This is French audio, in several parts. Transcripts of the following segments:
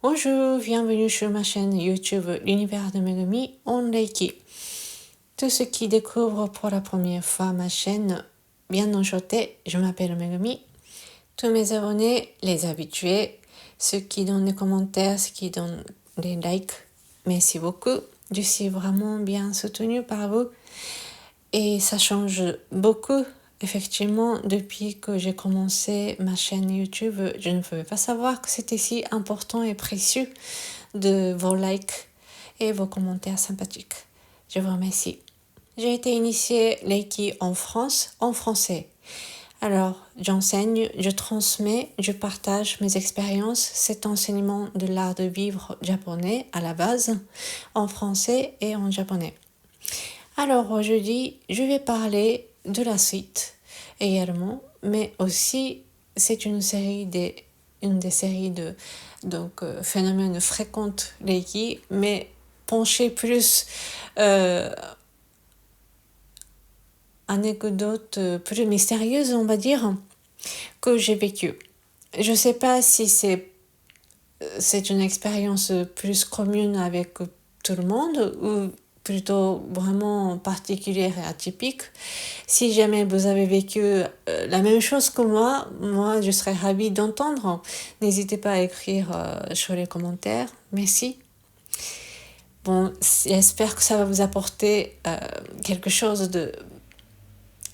Bonjour, bienvenue sur ma chaîne YouTube L'univers de Megumi en Reiki. Tous ceux qui découvrent pour la première fois ma chaîne, bien enchanté, je m'appelle Megumi. Tous mes abonnés, les habitués, ceux qui donnent des commentaires, ceux qui donnent des likes, merci beaucoup. Je suis vraiment bien soutenue par vous et ça change beaucoup. Effectivement, depuis que j'ai commencé ma chaîne YouTube, je ne pouvais pas savoir que c'était si important et précieux de vos likes et vos commentaires sympathiques. Je vous remercie. J'ai été initiée Reiki en France, en français. Alors, j'enseigne, je transmets, je partage mes expériences, cet enseignement de l'art de vivre japonais à la base, en français et en japonais. Alors aujourd'hui, je vais parler de la suite également, mais aussi c'est une des séries de phénomènes fréquents Reiki, mais penchée plus anecdote plus mystérieuse, on va dire, que j'ai vécue. Je ne sais pas si c'est une expérience plus commune avec tout le monde ou plutôt vraiment particulière et atypique. Si jamais vous avez vécu la même chose que moi je serais ravie d'entendre. N'hésitez pas à écrire sur les commentaires. Merci. Bon, j'espère que ça va vous apporter quelque chose de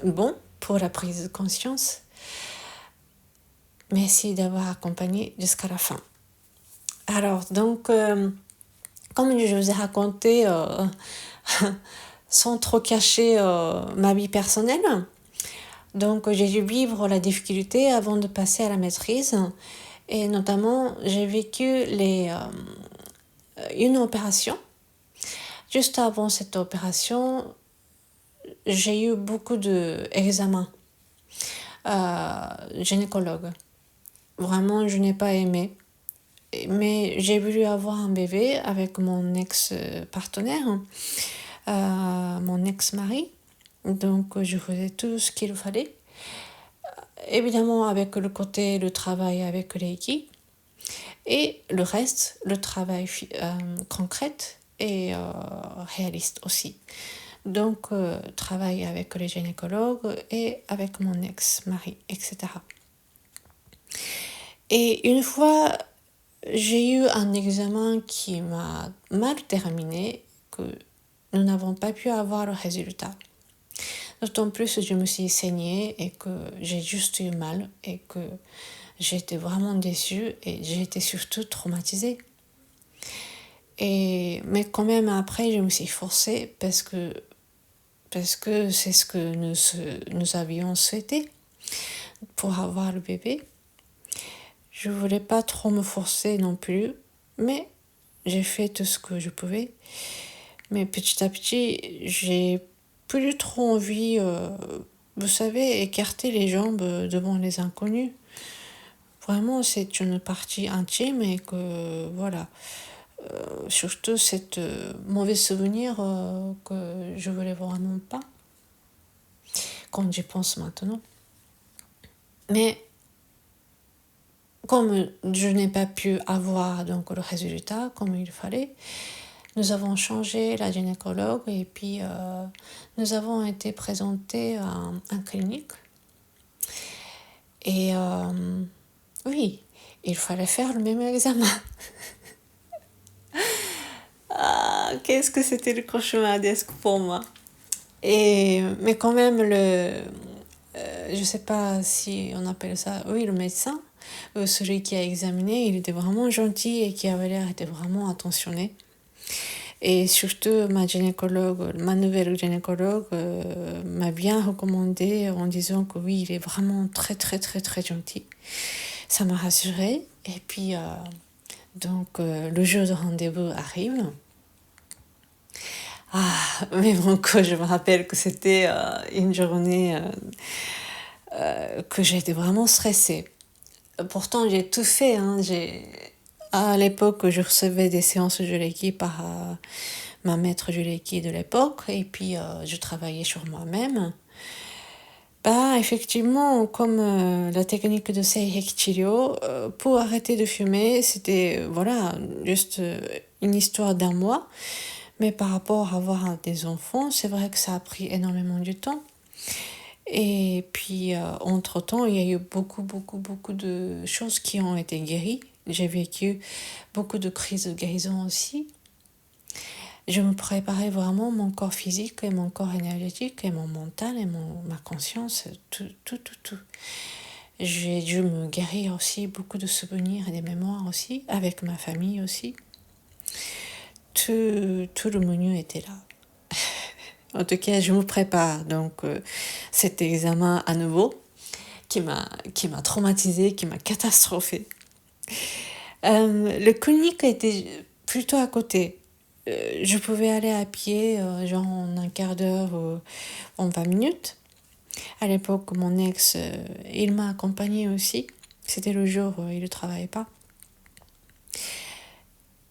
bon pour la prise de conscience. Merci d'avoir accompagné jusqu'à la fin. Alors, donc, comme je vous ai raconté, sans trop cacher ma vie personnelle, donc j'ai dû vivre la difficulté avant de passer à la maîtrise. Et notamment, j'ai vécu une opération. Juste avant cette opération, j'ai eu beaucoup d'examens gynécologues. Vraiment, je n'ai pas aimé. Mais j'ai voulu avoir un bébé avec mon ex-partenaire, mon ex-mari. Donc, je faisais tout ce qu'il fallait. Évidemment, avec le travail avec Reiki. Et le reste, le travail concret et réaliste aussi. Donc, travail avec les gynécologues et avec mon ex-mari, etc. Et une fois, j'ai eu un examen qui m'a mal terminé, que nous n'avons pas pu avoir le résultat. D'autant plus, je me suis saignée et que j'ai juste eu mal et que j'étais vraiment déçue et j'ai été surtout traumatisée. Mais quand même, après, je me suis forcée parce que c'est ce que nous avions souhaité pour avoir le bébé. Je voulais pas trop me forcer non plus, mais j'ai fait tout ce que je pouvais. Mais petit à petit, j'ai plus trop envie, vous savez, écarter les jambes devant les inconnus. Vraiment, c'est une partie intime et que, voilà, surtout cette mauvais souvenir que je voulais vraiment pas, quand j'y pense maintenant. Mais comme je n'ai pas pu avoir donc le résultat comme il fallait, nous avons changé la gynécologue et puis nous avons été présentés à un clinique. Et oui, il fallait faire le même examen. Ah, qu'est-ce que c'était le cauchemardesque pour moi. Mais quand même, je ne sais pas si on appelle ça, oui, le médecin, celui qui a examiné, il était vraiment gentil et qui avait l'air d'être vraiment attentionné. Et surtout, ma nouvelle gynécologue m'a bien recommandé en disant que oui, il est vraiment très, très, très, très gentil. Ça m'a rassurée. Et puis, donc, le jour de rendez-vous arrive. Ah, mais bon, je me rappelle que c'était une journée que j'étais vraiment stressée. Pourtant, j'ai tout fait. À l'époque, je recevais des séances de Reiki par ma maître de Reiki de l'époque. Et puis, je travaillais sur moi-même. Bah, effectivement, comme la technique de Seiheki Chirio, pour arrêter de fumer, c'était, voilà, juste une histoire d'un mois. Mais par rapport à avoir des enfants, c'est vrai que ça a pris énormément de temps. Et puis, entre-temps, il y a eu beaucoup de choses qui ont été guéries. J'ai vécu beaucoup de crises de guérison aussi. Je me préparais vraiment mon corps physique et mon corps énergétique et mon mental et ma conscience, tout. J'ai dû me guérir aussi beaucoup de souvenirs et des mémoires aussi, avec ma famille aussi. Tout le menu était là. En tout cas, je me prépare donc cet examen à nouveau qui m'a traumatisée, qui m'a catastrophée. Le clinique était plutôt à côté. Je pouvais aller à pied, genre en un quart d'heure ou en 20 minutes. À l'époque, mon ex, il m'a accompagnée aussi. C'était le jour où il ne travaillait pas.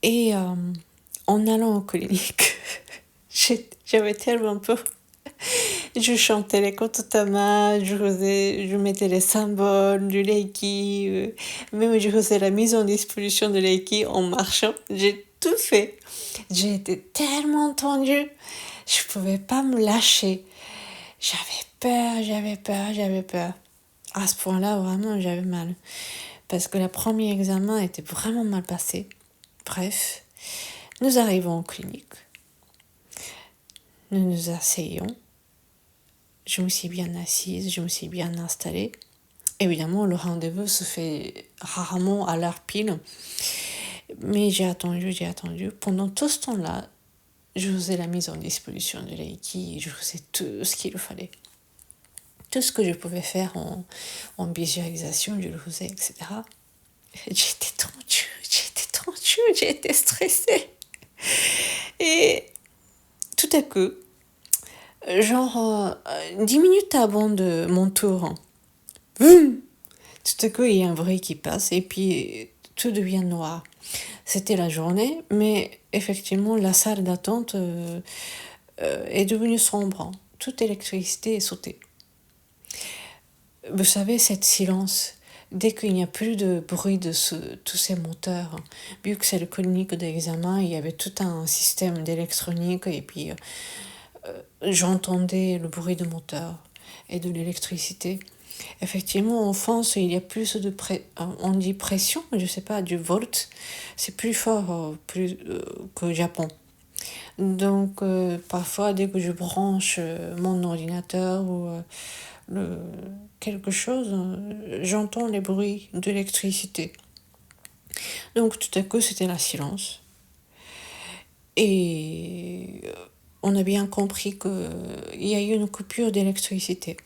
Et en allant en clinique, j'avais tellement peur. Je chantais les kototama, je mettais les symboles du Reiki, même je faisais la mise en disposition de Reiki en marchant. J'ai tout fait. J'ai été tellement tendue, je ne pouvais pas me lâcher. J'avais peur. À ce point-là, vraiment, j'avais mal. Parce que le premier examen était vraiment mal passé. Bref, nous arrivons en clinique. Nous nous asseyons. Je me suis bien assise, je me suis bien installée. Évidemment, le rendez-vous se fait rarement à l'heure pile. Mais j'ai attendu. Pendant tout ce temps-là, je faisais la mise en disposition de Reiki, je faisais tout ce qu'il fallait. Tout ce que je pouvais faire en visualisation, je le faisais, etc. J'étais tendue, j'ai été stressée. Et tout à coup, genre 10 minutes avant de mon tour, boum, tout à coup, il y a un bruit qui passe et puis tout devient noir. C'était la journée, mais effectivement, la salle d'attente est devenue sombre. Toute l'électricité est sautée. Vous savez, cette silence, dès qu'il n'y a plus de bruit de tous ces moteurs, vu que c'est le clinique d'examen, il y avait tout un système d'électronique et puis j'entendais le bruit de moteur et de l'électricité. Effectivement, en France, il y a plus de on dit pression, je sais pas, du volt, c'est plus fort qu'au Japon. Donc, parfois, dès que je branche mon ordinateur ou quelque chose, j'entends les bruits de l'électricité. Donc, tout à coup, c'était la silence. Et on a bien compris qu'il y a eu une coupure d'électricité.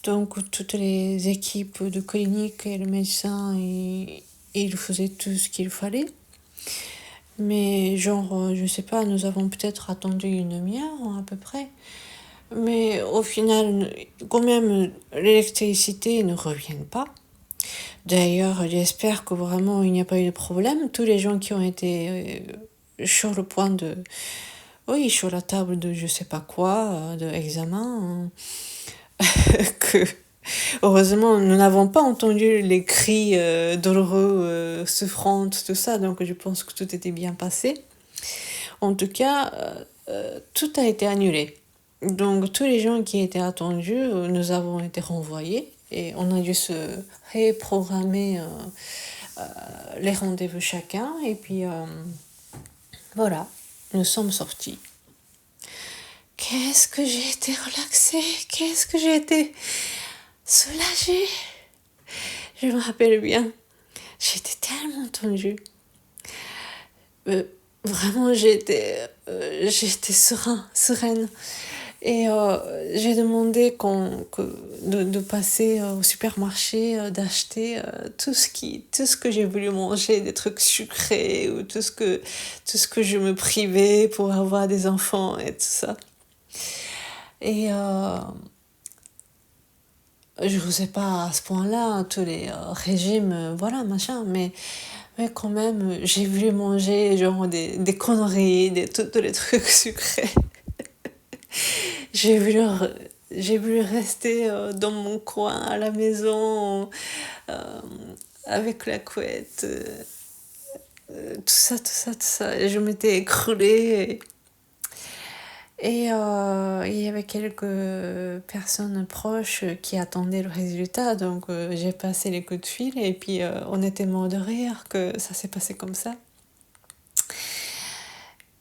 Donc, toutes les équipes de clinique et le médecin, ils faisaient tout ce qu'il fallait. Mais genre, je sais pas, nous avons peut-être attendu une demi-heure à peu près. Mais au final, quand même, l'électricité ne revient pas. D'ailleurs, j'espère que vraiment il n'y a pas eu de problème. Tous les gens qui ont été sur le point de... Oui, sur la table de je sais pas quoi, de examen, que... Heureusement, nous n'avons pas entendu les cris douloureux, souffrantes, tout ça, donc je pense que tout était bien passé. En tout cas, tout a été annulé. Donc tous les gens qui étaient attendus, nous avons été renvoyés et on a dû se reprogrammer les rendez-vous chacun. Et puis voilà, nous sommes sortis. Qu'est-ce que j'ai été relaxée, qu'est-ce que j'ai été soulagée. Je me rappelle bien, j'étais tellement tendue. Vraiment, j'étais sereine. Et j'ai demandé de passer au supermarché, d'acheter tout ce que j'ai voulu manger, des trucs sucrés ou tout ce que je me privais pour avoir des enfants et tout ça. Et je ne faisais pas à ce point-là tous les régimes, voilà, machin, mais quand même, j'ai voulu manger genre des conneries, tous les trucs sucrés. J'ai voulu j'ai voulu rester dans mon coin à la maison avec la couette, tout ça, tout ça, tout ça. Et je m'étais écroulée. Et il y avait quelques personnes proches qui attendaient le résultat, donc j'ai passé les coups de fil et puis on était mort de rire que ça s'est passé comme ça.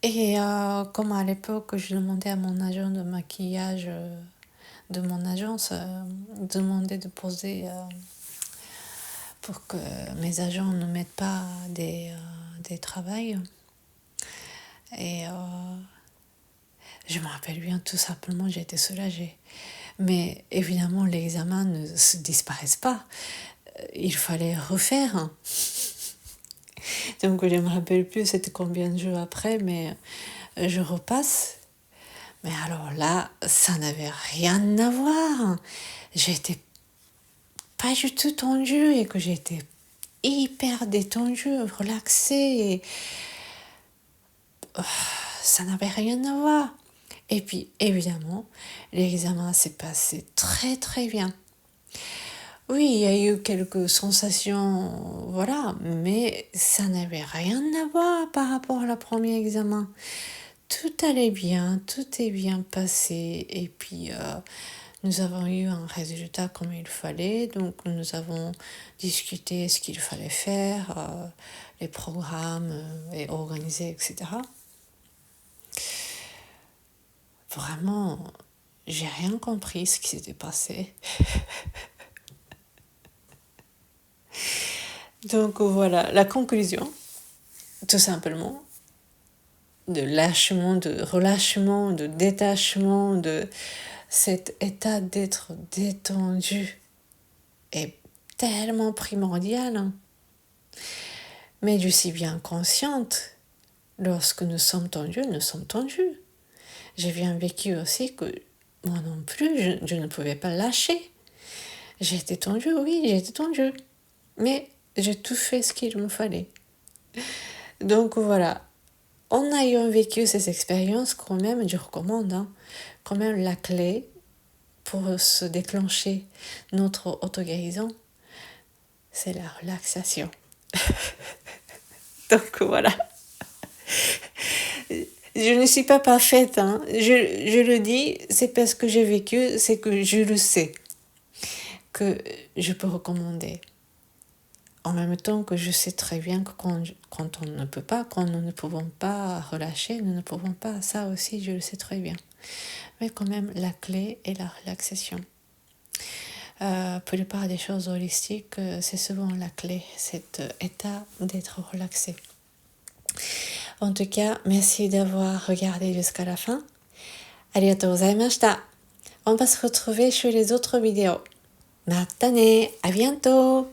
Et comme à l'époque, je demandais à mon agent de maquillage de mon agence, demandais de poser pour que mes agents ne mettent pas des travails. Et je me rappelle bien, tout simplement, j'ai été soulagée. Mais évidemment, les examens ne se disparaissent pas. Il fallait refaire. Donc je ne me rappelle plus c'était combien de jours après, mais je repasse. Mais alors là, ça n'avait rien à voir. J'étais pas du tout tendue et que j'étais hyper détendue, relaxée. Et ça n'avait rien à voir. Et puis, évidemment, l'examen s'est passé très très bien. Oui, il y a eu quelques sensations, voilà, mais ça n'avait rien à voir par rapport à le premier examen. Tout allait bien, tout est bien passé, et puis nous avons eu un résultat comme il fallait, donc nous avons discuté ce qu'il fallait faire, les programmes et organiser, etc. Vraiment, j'ai rien compris ce qui s'était passé. Donc voilà, la conclusion, tout simplement, de lâchement, de relâchement, de détachement, de cet état d'être détendu est tellement primordial. Hein. Mais je suis bien consciente, lorsque nous sommes tendus, nous sommes tendus. J'ai bien vécu aussi que moi non plus, je ne pouvais pas lâcher. J'étais tendue, oui, j'étais tendue. Mais j'ai tout fait ce qu'il me fallait. Donc voilà, en ayant vécu ces expériences, quand même, je recommande, hein, quand même la clé pour se déclencher notre auto-guérison, c'est la relaxation. Donc voilà. Je ne suis pas parfaite, hein. Je le dis, c'est parce que j'ai vécu, c'est que je le sais, que je peux recommander. En même temps que je sais très bien que quand on ne peut pas, quand nous ne pouvons pas relâcher, nous ne pouvons pas, ça aussi je le sais très bien. Mais quand même, la clé est la relaxation. Pour la plupart des choses holistiques, c'est souvent la clé, cet état d'être relaxé. En tout cas, merci d'avoir regardé jusqu'à la fin. Arigatou gozaimashita. On va se retrouver sur les autres vidéos. Mata ne, à bientôt!